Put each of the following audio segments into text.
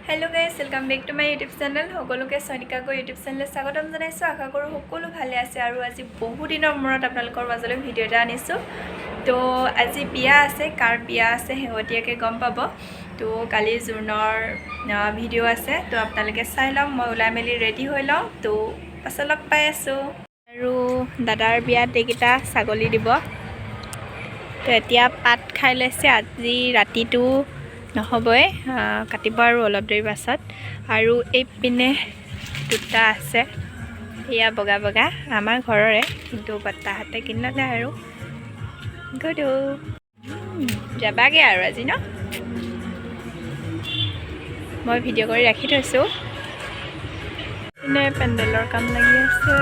Hello guys, welcome back to my YouTube channel. সকলোকে সনিকা গো YouTube channel স্বাগতম জনাইছো। আশা কৰো সকলো ভালে আছে আৰু আজি বহু দিনৰ মূৰত আপোনালোকৰ মাজলৈ ভিডিও এটা আনিছো। তো আজি বিয়া আছে, কাৰ বিয়া আছে হেৱতিয়াকে গম পাব। তো কালি জুনৰ ভিডিও আছে, তো আপোনালোকে চাই লওক। মই ওলাই মেলি ৰেডি হৈ লওঁ, তো পাছত লগ পাই আছো। আৰু দাদাৰ বিয়াত এইকেইটা ছাগলী দিব। তো এতিয়া পাত খাই লৈছে, আজি ৰাতিটো নহবই, কাটিব আৰু অলপ দেৰি পাছত। আৰু এই পিনে দুটা আছে, এয়া বগা বগা আমাৰ ঘৰৰে, কিন্তু বাটাহাতে কিনিলে আৰু গধু যাবাগে আৰু আজি ন। মই ভিডিঅ' কৰি ৰাখি থৈছোঁ। এনে পেণ্ডেলৰ কাম লাগি আছে।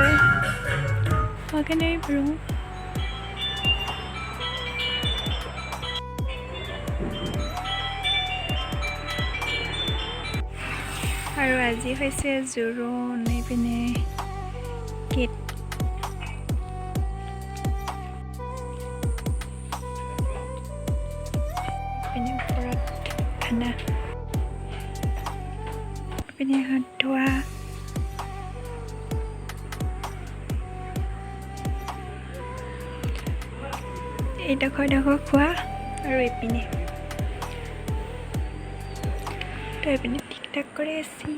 আৰু আজি হৈছে জোৰোণ। এইপিনে গেট, এইপিনে ওপৰত খানা, এইপিনে হাত ধোৱা, এইডোখৰ খোৱা, আৰু এইপিনে তো এইপিনে ঠিক ঠাক কৰি আছি।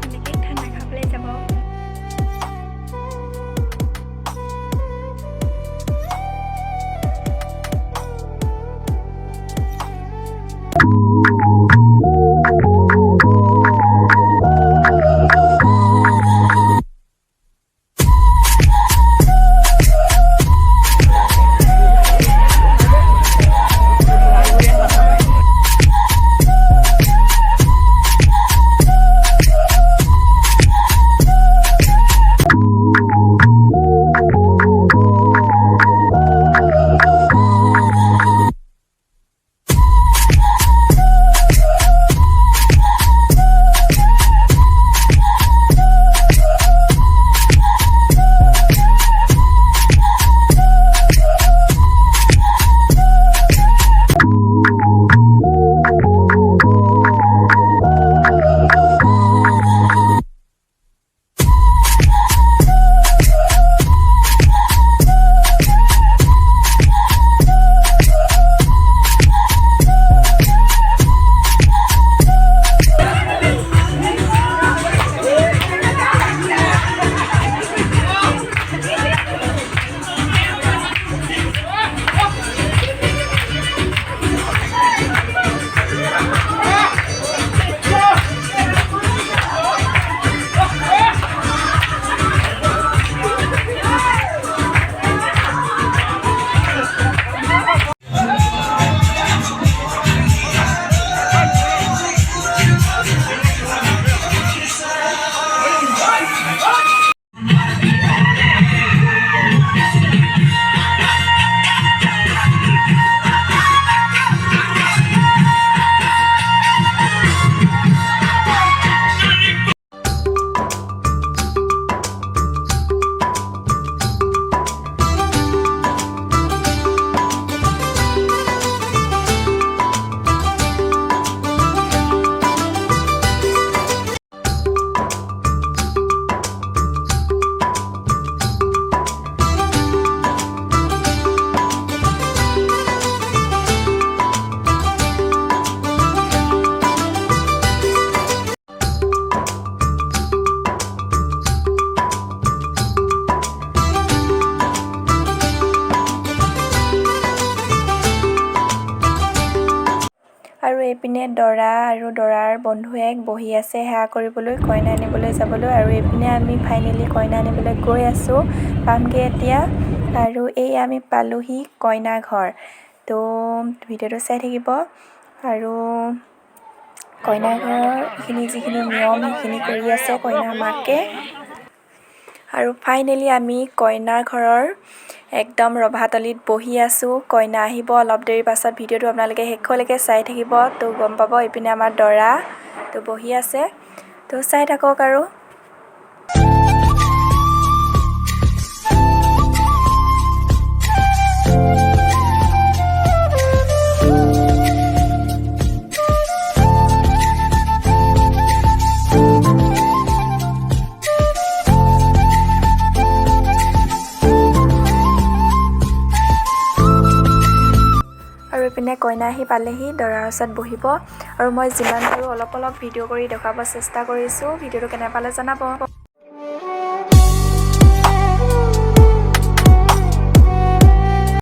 এনেকৈ খানা খাবলৈ যাব। আৰু এইপিনে দৰা আৰু দৰাৰ বন্ধুৱেক বহি আছে সেৱা কৰিবলৈ, কইনা আনিবলৈ যাবলৈ। আৰু এইপিনে আমি ফাইনেলি কইনা আনিবলৈ গৈ আছোঁ, পামগৈ এতিয়া। আৰু এই আমি পালোহি কইনা ঘৰ। তো ভিডিঅ'টো চাই থাকিব। আৰু কইনা ঘৰৰ যিখিনি নিয়ম সেইখিনি কৰি আছে কইনাৰ মাকে। আৰু ফাইনেলি আমি কইনাৰ ঘৰৰ একদম ৰভাতলিত বহি আছোঁ। কইনা আহিব অলপ দেৰি পাছত। ভিডিঅ'টো আপোনালোকে শেষলৈকে চাই থাকিব, তো গম পাব। এইপিনে আমাৰ দৰা তো বহি আছে, তো চাই থাকক আৰু। পিনে কইনা আহি পালেহি দৰাৰ ওচৰত বহিব আৰু মই যিমান পাৰোঁ অলপ ভিডিঅ' কৰি দেখুৱাব চেষ্টা কৰিছোঁ। ভিডিঅ'টো কেনে পালে জনাব।